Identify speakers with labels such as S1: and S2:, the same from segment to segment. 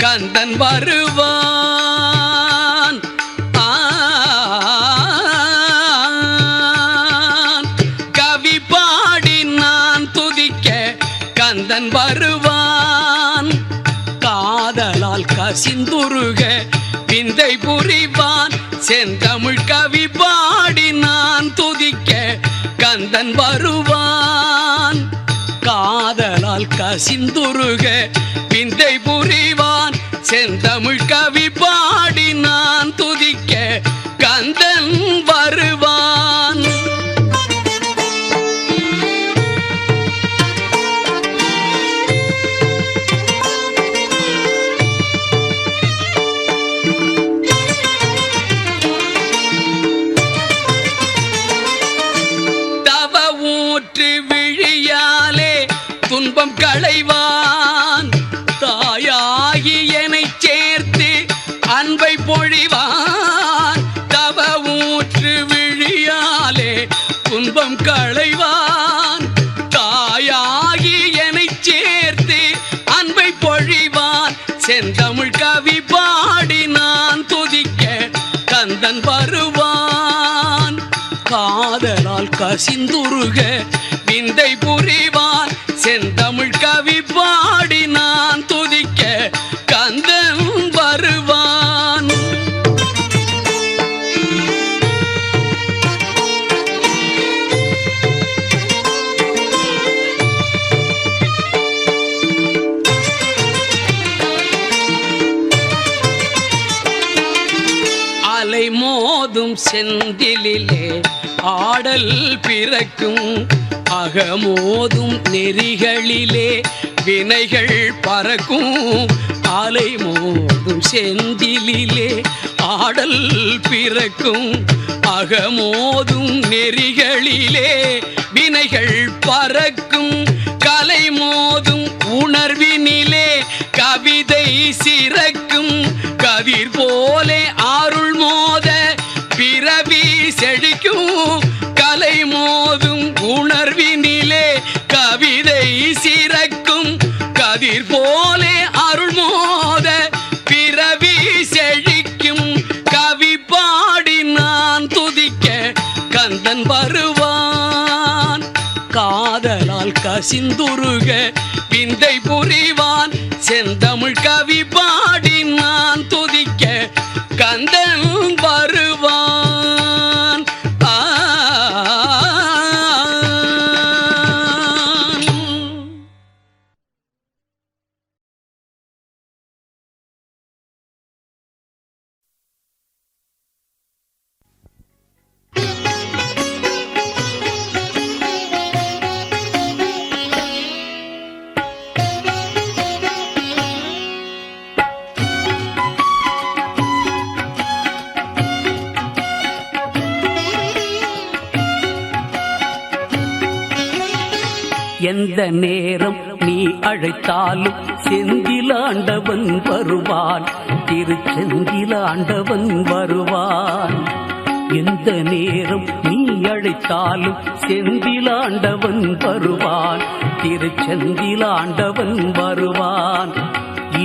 S1: கந்தன் வருவான். கவி பாடி நான் துதிக்க கந்தன் வருவான். காதலால் கசிந்துருக விந்தை புரிவான். செந்தமிழ் கவி பாடி நான் துதிக்க கந்தன் வருவான். காதலால் கசிந்துருக விந்தை புரிவான். செந்தமிழ் கவி பாடி நான் துதிக்க கந்தன் வருவான். தவ ஊற்று விழியாலே துன்பம் களைவான். தாயாகி என்னை சேர்த்து அன்பை பொழிவான். தவ ஊற்று விழியாலே துன்பம் களைவான். தாயாகி என்னை சேர்த்து அன்பை பொழிவான். செந்தமிழ் கவி பாடி நான் துதிக்க கந்தன் வருவான். காதலால் கசிந்துருக விந்தை புரிவான். செந்தமிழ் கவி பாடி நான் துதிக்க கந்தன் வருவான். அலை மோதும் செந்திலே ஆடல் பிறக்கும். அகமோதும் நெறிகளிலே வினைகள் பறக்கும். அலை மோதும் செந்திலே ஆடல் பிறக்கும். அகமோதும் நெறிகளிலே வினைகள் பறக்கும். கலை மோதும் உணர்வினிலே கவிதை சிறக்கும். கதிர் போலே அருள் மோத பிறவி செழிக்கும். கலை மோதும் உணர்வினிலே கவிதை சிறக்கும். கதிர் போலே அருள் மோத பிறவி செழிக்கும். கவி பாடி நான் துதிக்க கந்தன் வருவான். காதலால் கசிந்துருக விந்தை புரிவான். செந்தமிழ் கவி பாடி நான் துதிக்க கந்தன் வருவான்.
S2: எந்த நேரம் நீ அழைத்தாலும் செந்திலாண்டவன் வருவான். திருச்செந்திலாண்டவன் வருவான். எந்த நேரம் நீ அழைத்தாலும் செந்திலாண்டவன் வருவான். திருச்செந்திலாண்டவன் வருவான்.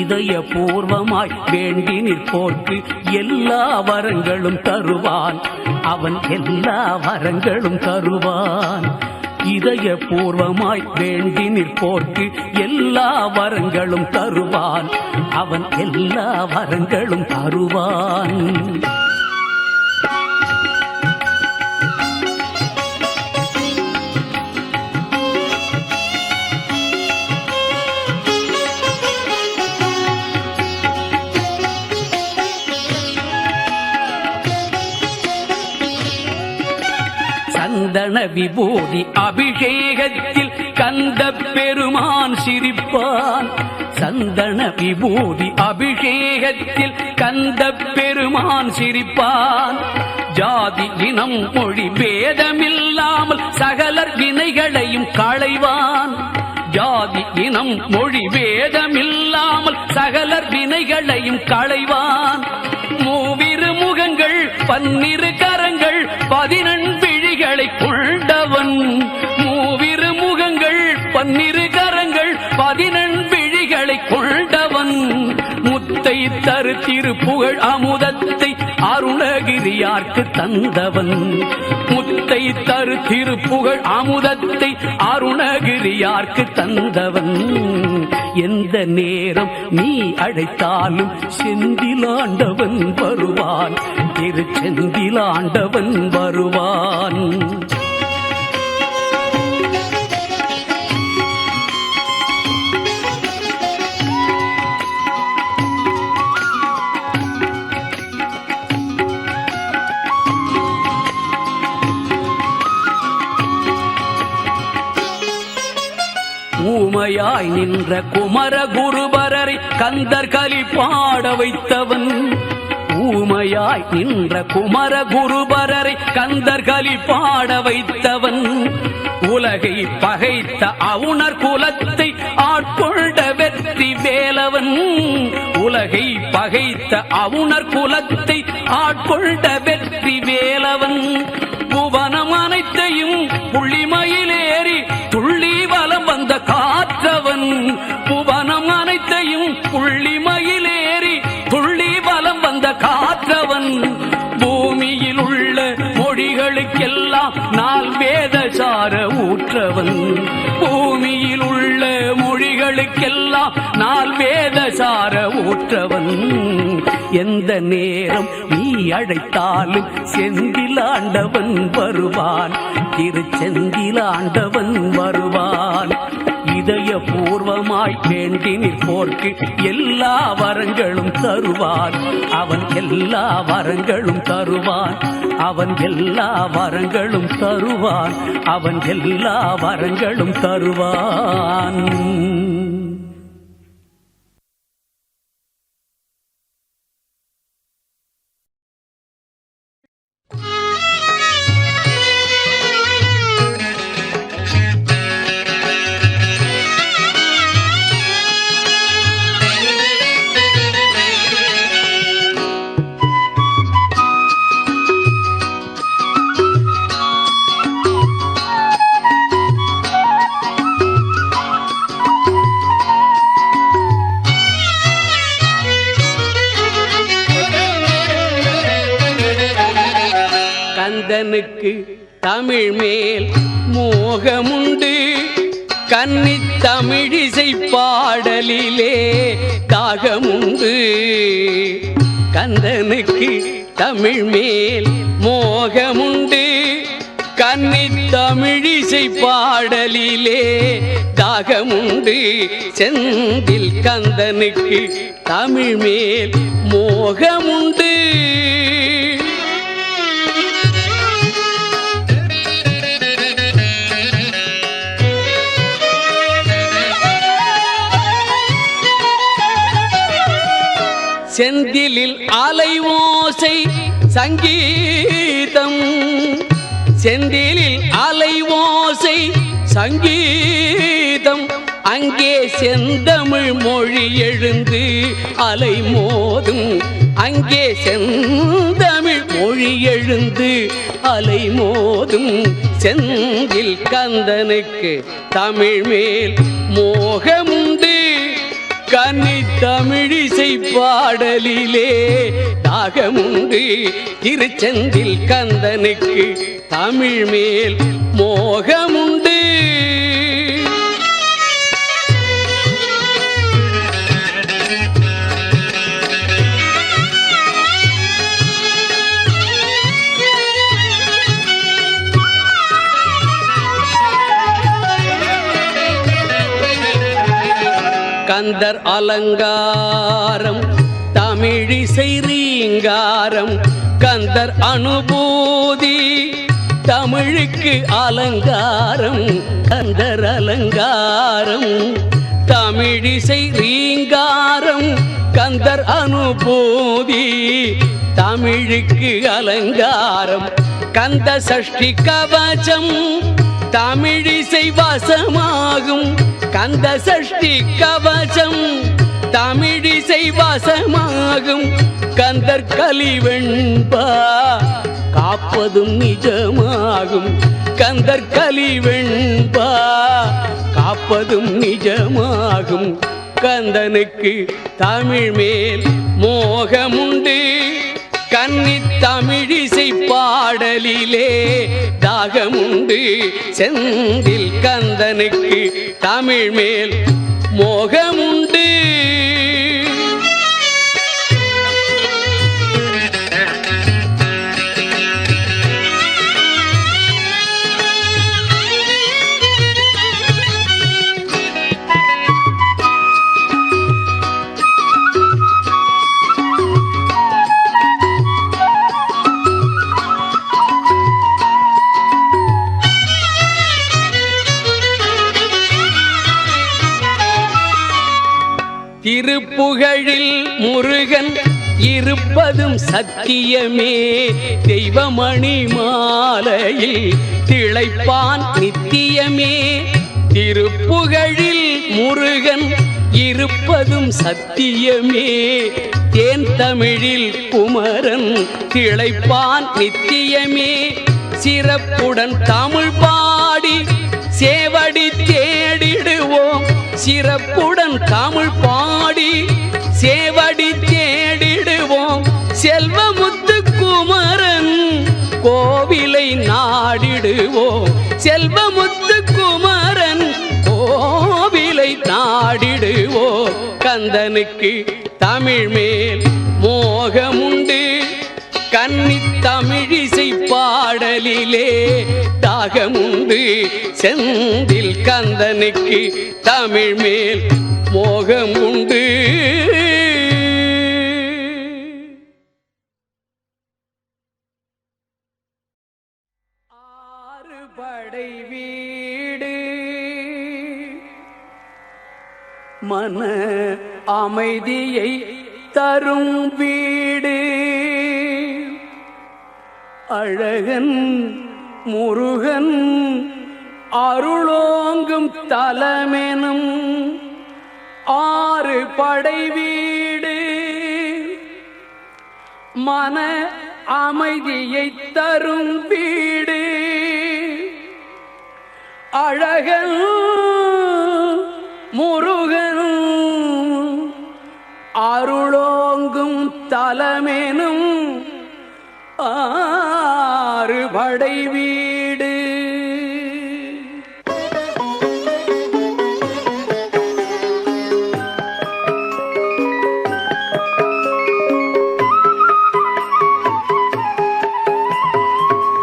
S2: இதய பூர்வமாய் வேண்டி நிற்போர்க்கு எல்லா வரங்களும் தருவான். அவன் எல்லா வரங்களும் தருவான். இதய பூர்வமாய் வேண்டி நிற்போர்க்கு எல்லா வரங்களும் தருவான். அவன் எல்லா வரங்களும் தருவான். சந்தன விபூதி அபிஷேகத்தில் கந்த பெருமான் சிரிப்பான். சந்தன விபூதி அபிஷேகத்தில் கந்த பெருமான் சிரிப்பான். ஜாதி இனம் மொழி பேதமில்லாமல் சகலர் வினைகளையும் களைவான். ஜாதி இனம் மொழி பேதமில்லாமல் சகலர் வினைகளையும் களைவான். மூவிரு முகங்கள் பன்னிரு கரங்கள் 14 விழிகளை கொண்டவன். மூவிரு முகங்கள் 12 கரங்கள் 14 விழிகளை கொண்டவன். முத்து தரு திருப்புகழ் அமுதத்தை அருணகிரியார்க்கு தந்தவன். முத்தை தரு திருப்புகழ் அமுதத்தை அருணகிரியார்க்கு தந்தவன். எந்த நேரம் நீ அழைத்தாலும் செந்திலாண்டவன் வருவான், திருச்செந்திலாண்டவன் வருவான். ஊமையாய் நின்ற குமர குருபரரை கந்தர் கலி பாட வைத்தவன். ஊமையாய் நின்ற குமர குருபரரை கந்தர் கலி பாட வைத்தவன். உலகை பகைத்த அவுணர் குலத்தை ஆட்கொண்ட வெற்றி வேலவன். உலகை பகைத்த அவுணர் குலத்தை ஆட்கொண்ட வெற்றி வேலவன். புவனம் அனைத்தையும் புள்ளிமயிலேறி துள்ளி வலம் வந்த காற்றவன். புவனம் அனைத்தையும் புள்ளிமயிலேறி துள்ளி வலம் வந்த காற்றவன். பூமியில் உள்ள மொழிகளுக்கெல்லாம் நால் வேதசார ஊற்றவன். பூமியில் உள்ள மொழிகளுக்கெல்லாம் நால் வேதசார ஊற்றவன். எந்த நேரம் நீ அழைத்தாலும் செந்திலாண்டவன் வருவான், திருச்செந்திலாண்டவன் வருவான். இதய பூர்வமாய் வேண்டி நிற்போர்க்கு எல்லா வரங்களும் தருவான். அவன் எல்லா வரங்களும் தருவான். அவன் எல்லா வரங்களும் தருவான். அவன் எல்லா வரங்களும் தருவான். கந்தனுக்கு தமிழ் மேல் மோகமுண்டு, கன்னி தமிழிசை பாடலிலே தாகமுண்டு. கந்தனுக்கு தமிழ் மேல் மோகமுண்டு, கன்னி தமிழிசை பாடலிலே தாகமுண்டு. செந்தில் கந்தனுக்கு தமிழ் மேல் மோகமுண்டு. செந்திலில் அலைவோசை சங்கீதம், செந்திலில் அலைவோசை சங்கீதம். அங்கே செந்தமிழ் மொழி எழுந்து அலைமோதும், அங்கே செந்தமிழ் மொழி எழுந்து அலைமோதும். செந்தில் கந்தனுக்கு தமிழ் மேல் மோகமுண்டு, கன்னி தமிழிசை பாடலிலே தாகமுண்டு. திருச்செந்தில் கந்தனுக்கு தமிழ் மேல் மோகமுண்டு. கந்தர் அலங்காரம் தமிழிசை ரீங்காரம், கந்தர் அனுபூதி தமிழுக்கு அலங்காரம். கந்தர் அலங்காரம் தமிழிசை ரீங்காரம், கந்தர் அனுபூதி தமிழுக்கு அலங்காரம். கந்த சஷ்டி கவசம் தமிழிசை வசமாகும், கந்த சஷ்டி கவசம் தமிழிசை வசமாகும். கந்தர் கலிவெண்பா காப்பதும் நிஜமாகும், கந்தர் கலிவெண்பா காப்பதும் நிஜமாகும். கந்தனுக்கு தமிழ் மேல் மோகமுண்டு. கன்னி தமிழிசை பாடலிலே தாகமுண்டு. செந்தில் கந்தனுக்கு தமிழ் மேல் மோகமுண்டு. திருப்புகழில் முருகன் இருப்பதும் சத்தியமே. தெய்வமணி மாலையில் திளைப்பான் நித்தியமே. திருப்புகழில் முருகன் இருப்பதும் சத்தியமே. தேன் தமிழில் குமரன் திளைப்பான் நித்தியமே. சிறப்புடன் தமிழ் பாடி சேவடி தேடிடுவோம். சிறப்புடன் தமிழ் பாடி சேவடி தேடிடுவோம். செல்வமுத்து குமரன் கோவிலை நாடிடுவோம். செல்வமுத்து குமரன் கோவிலை நாடிடுவோம். கந்தனுக்கு தமிழ் மேல் மோகமுண்டு. கன்னி தமிழிசை பாடலிலே தாகமுண்டு. செந்தில் கந்தனுக்கு தமிழ் மேல் மோகமுண்டு. ஆறு படை வீடு மன அமைதியை தரும் வீடு. அழகன் முருகன் அருளோங்கும் தலமெனும் ஆறு படை வீடு. மன அமைதியை தரும் வீடு. அழகன் முருகன் அருளோங்கும் தலமெனும் ஆறு படை வீடு.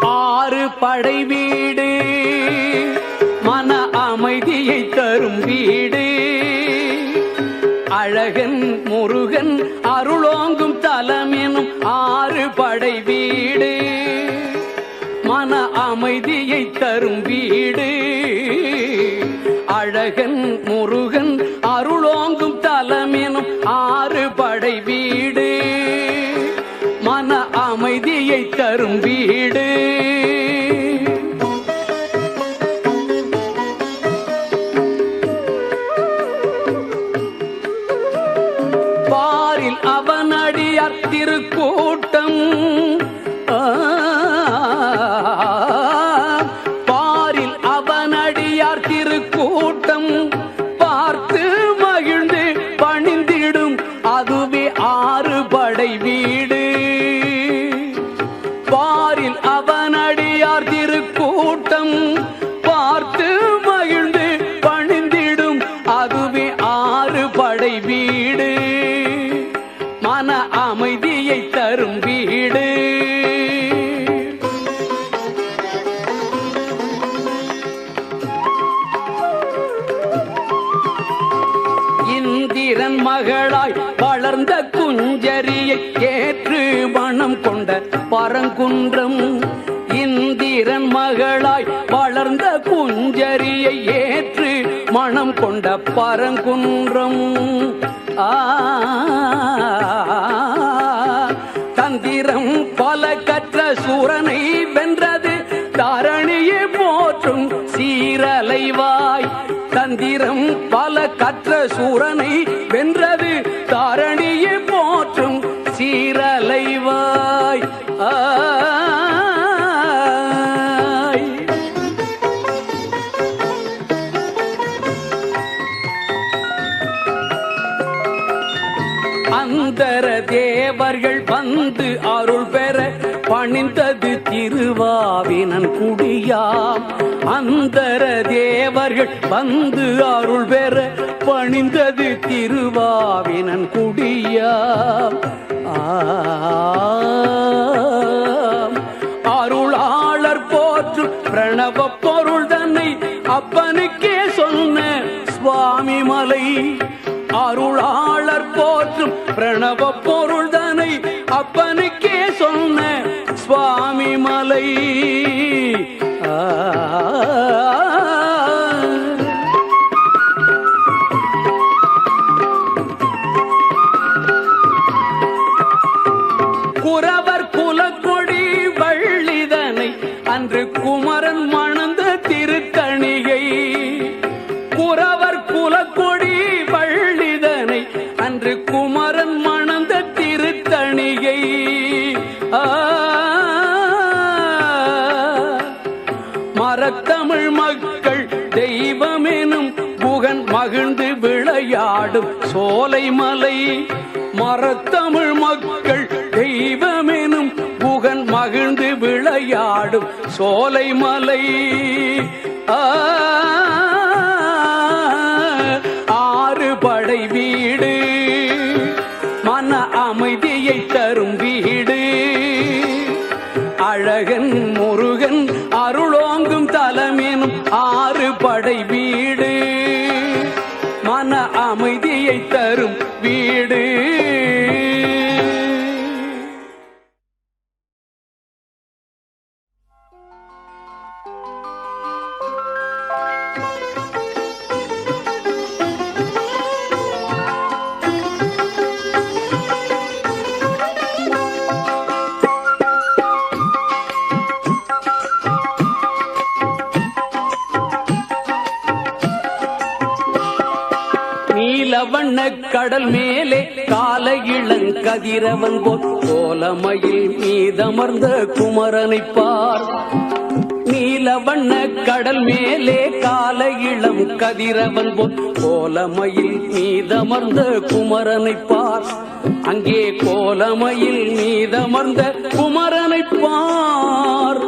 S2: ஆறு படை வீடு மன அமைதியை தரும் வீடு. அழகன் முருகன் அருளோங்கும் தலம் எனும் ஆறு படை வீடு. மன அமைதியை தரும் வீடு. அழகன் முருகன் அருளோங்கும் தலம் எனும் ஆறு படை வீடு. மன அமைதியை தரும் வீடு. பாரில் அவனடியார் திருக்கூட்டம். பாரில் அவனடியார் திருக்கூட்டம் பார்த்து மகிழ்ந்து பணிந்திடும் அதுவே ஆறு படை வீடு. பாரில் அவனடியார் திருக்கூட்டம் பார்த்து மகிழ்ந்து பணிந்திடும் அதுவே ஆறு படை வீடு. மன அமைதியை தரும் வீடு. இந்திரன் மகளாய் வளர்ந்த குஞ்சரியை ஏற்று மனம் கொண்ட பரங்குன்றம். இந்திரன் மகளாய் வளர்ந்த குஞ்சரியை ஏற்று மனம் கொண்ட பரங்குன்றம். தந்திரம் பல கற்ற சூரனை வென்றது தாரணியை போற்றும் சீரலைவாய். தந்திரம் பல கற்ற சூரனை வென்றது தாரணியை போற்றும் சீரலைவாய். அந்தர தேவர்கள் வந்து அருள் பெற பணிந்தது திருவாவினன் குடியாம். அந்தர தேவர்கள் வந்து அருள் பெற பணிந்தது திருவாவினன் குடியாம். அருளாளர் போற்றும் பிரணவ பொருள் தன்னை அப்பனுக்கே சொன்ன சுவாமி மலை. அருளாளர் போற்றும் பிரணவ பொருள் தன்னை அப்பனுக்கே சொன்ன சுவாமி மலை. குறவர் குலக்கொடி வள்ளிதனை அன்று குமரன் மணந்த திருத்தணிகை. குறவர் குலக்கொடி வள்ளிதனை அன்று குமரன் மணந்த திருத்தணிகை. மரத்தமிழ் மக்கள் தெய்வமெனும் புகன் மகிழ்ந்து விளையாடும் சோலை மலை. மரத்தமிழ் மக்கள் தெய்வமெனும் புகன் மகிழ்ந்து விளையாடும் சோலை மலை. ஆறு படை வீடு மன அமைதியை தரும் வீடு. அழகன் முருகன் அருளோங்கும் தலமெனும் ஆறு படை வீடு மன அமைதியை தரும் வீடு. நீலவண்ண கடல் மேலே கால இளங்கதிரவன் போல் கோலமயில் மீதமர்ந்த குமரனை பார். நீலவண்ண கடல் மேலே கால இளம் கதிரவன் போல் கோலமயில் மீதமர்ந்த குமரனை பார். அங்கே கோலமயில் மீதமர்ந்த குமரனை பார்.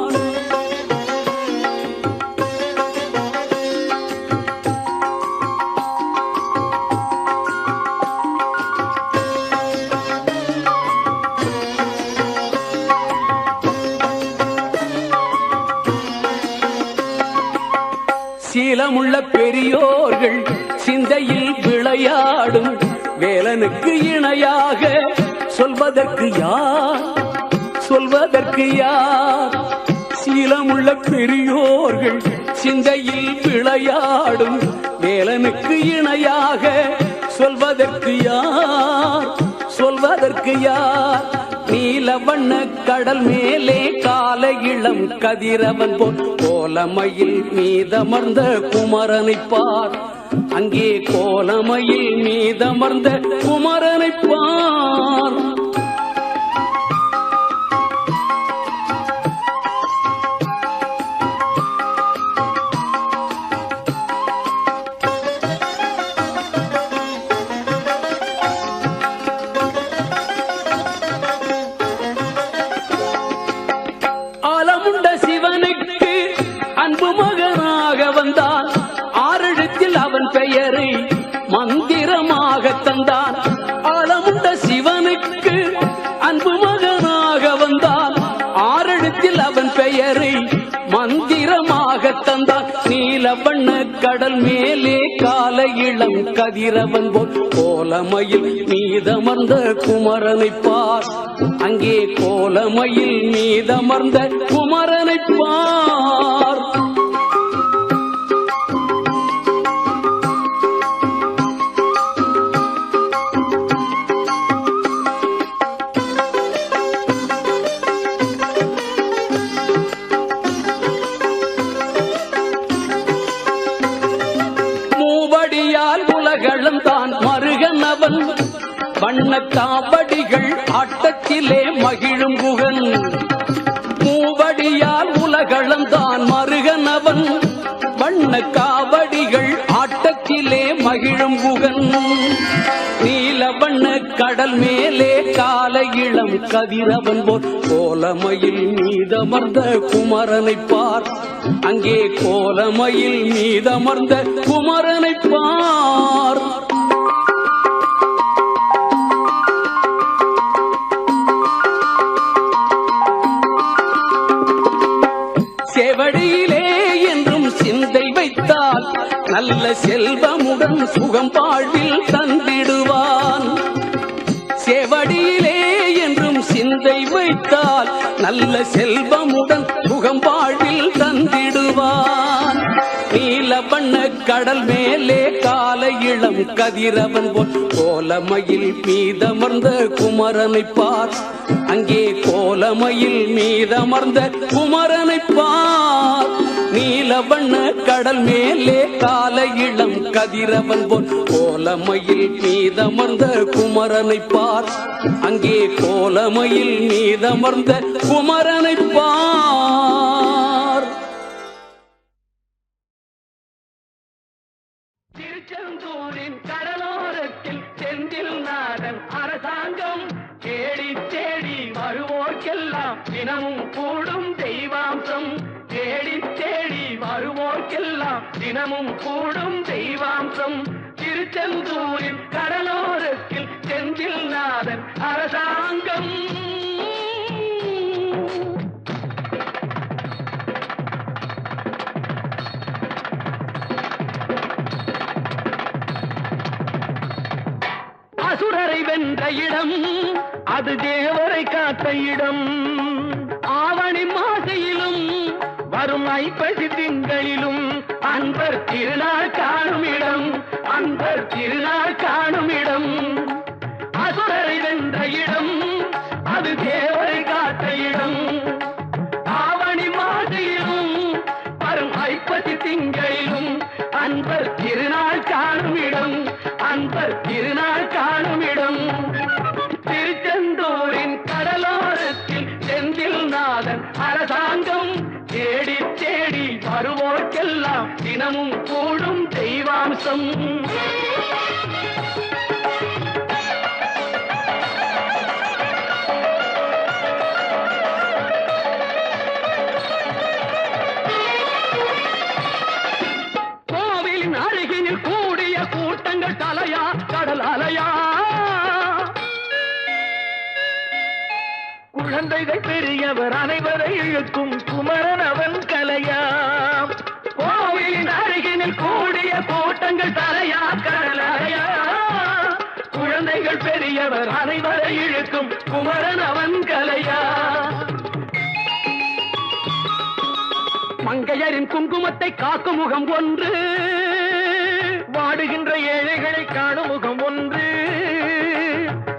S2: சீலமுள்ள பெரியோர்கள் சிந்தையில் விளையாடும் வேலனுக்கு இணையாக சொல்வதற்கு யார், சொல்வதற்கு யார்? சீலமுள்ள பெரியோர்கள் சிந்தையில் விளையாடும் வேலனுக்கு இணையாக சொல்வதற்கு யார், சொல்வதற்கு யார்? நீலவண்ண கடல் மேலே கால இளம் கதிரவன் போல் கோலமயில் மீதமர்ந்த குமரனை பார். அங்கே கோலமயில் மீதமர்ந்த குமரனை பார். ஆலமுண்ட சிவனுக்கு அன்பு மகனாக வந்தான். ஆறெழுத்தில் அவன் பெயரை மந்திரமாக தந்தான். ஆலமுண்ட சிவனுக்கு அன்பு மகனாக வந்தான். ஆறெழுத்தில் அவன் பெயரை மந்திரமாக தந்தான். நீலவண்ண கடல் மேலே கால இளம் கதிரவன் போல் கோலமயில் மீதமர்ந்த குமரனை பார். அங்கே கோலமயில் மீதமர்ந்த குமரனை பார். மூவடியால் உலகளம் தான் மருகன் அவன். வண்ண காவடிகள் ஆட்டத்திலே மகிழும் குகன். மூவடியால் உலகளம் தான் மருகன் அவன். வண்ண காவடிகள் ஆட்டத்திலே மகிழும் குகன். நீலவண்ண கடல் மேலே காலை இளம் கதிரவன் போல் கோலமயில் மீதமர்ந்த குமரனை பார். அங்கே கோலமயில் மீதமர்ந்த குமரனை பார். செவடியிலே என்றும் சிந்தை வைத்தால் நல்ல செல்வமுடன் சுகம் வாழ்வில் தந்திடுவான். செவடியிலே என்றும் சிந்தை வைத்தால் நல்ல செல்வமுடன் சுகம் வாழ்வில் தந்திடுவான். நீலவண்ண கடல் மேலே காலை இளம் கதிரவன் போல் கோலமயில் மீதமர்ந்த குமரனை பார். அங்கே கோலமயில் மீதமர்ந்த குமரனை பார். நீலவண்ண கடல் மேலே காலை இளம் கதிரவன் போல் கோலமயில் மீதமர்ந்த குமரனை பார். அங்கே கோலமயில் மீதமர்ந்த குமரனை பார்.
S1: திருச்செந்தூரின் கடலோரத்தில் செந்தில் நாதன் அரசாங்கம் தேடி தேடி வருவோர்க்கெல்லாம் தினமும் கூடும் தெய்வாம்சம். தேடி தேடி வருவோர்க்கெல்லாம் தினமும் கூடும் தெய்வாம்சம். திருச்செந்தூரின் கடலோரத்தில் செந்தில் நாதன் அரசாங்கம். அசுரரை வென்ற இடம் அது தேவரை காத்த இடம். ஆவணி மாசையிலும் வரும் ஐப்பசி திங்களிலும் அன்பர் திருநாள் காணும் இடம். அன்பர் திருநாள் காணும் இடம். அசுரரை வென்ற இடம் அது தேவரை காத்த இடம். ஆவணி மாசையிலும் வரும் ஐப்பசி திங்களிலும் அன்பர் திருநாள் காணும் இடம். அன்பர் திருநாள் காணும் இடம். திருச்செந்தூரின் கடலோரத்தில் செந்தில் நாதன் அரசாங்கம் தேடி தேடி வருவோர்க்கெல்லாம் தினமும் கூடும் தெய்வாம்சம். கோவிலின் அருகினில் கூடிய கூட்டங்கள் தலையா கடல் அலையா. குழந்தைகள் பெரியவர் அனைவரை இழுக்கும் குமரன் அவன் கலையா. கோவிலின் அருகினில் கூடிய கூட்டங்கள் தலையா கடல் அலையா. குழந்தைகள் பெரியவர் அனைவரை இழுக்கும் குமரன் அவன் கலையா. மங்கையரின் குங்குமத்தை காக்கும் முகம் ஒன்று, வாடுகின்ற ஏழைகளை காணும் முகம் ஒன்று,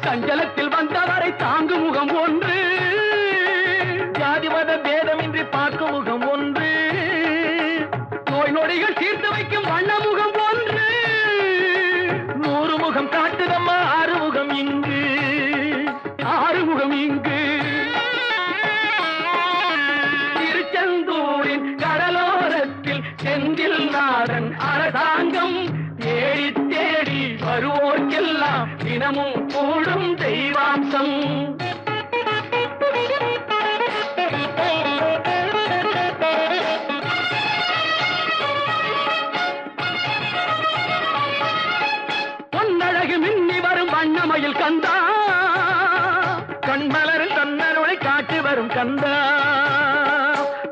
S1: சஞ்சலத்தில் வந்தவரை தாங்கும் முகம் ஒன்று, ஜாதி மத பேதமின்றி பார்க்கும் முகம் ஒன்று, நோய் நொடிகள் தீர்த்து வைக்கும் வண்ண முகம் ஒன்று. 100 முகம் காட்டுதம்மா ஆறுமுகம் இங்கு, ஆறுமுகம் இங்கு. திருச்செந்தூரின் கடலோரத்தில் செந்தில் நாதன் அரசாங்கம் தேடி தேடி வருவோர்க்கெல்லாம் தினமும் கூடும் தெய்வாம்சம். பொன்னழகு மின்னி வரும் வண்ணமயில் கந்தா, கண்மலரில் தன்னருளை காட்டி வரும் கந்தா.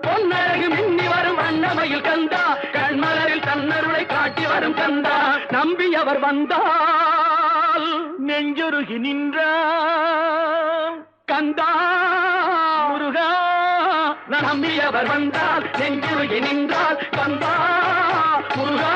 S1: பொன்னழகு மின்னி வரும் வண்ணமயில் கந்தா, கண்மலரில் தன்னருளை காட்டி வரும் கந்தா. நம்பியவர் வந்தால் நெஞ்சுருகி நின்றான் கந்தா முருகா. நம்பியவர் வந்தால் நெஞ்சுருகி நின்றால் கந்தா முருகா.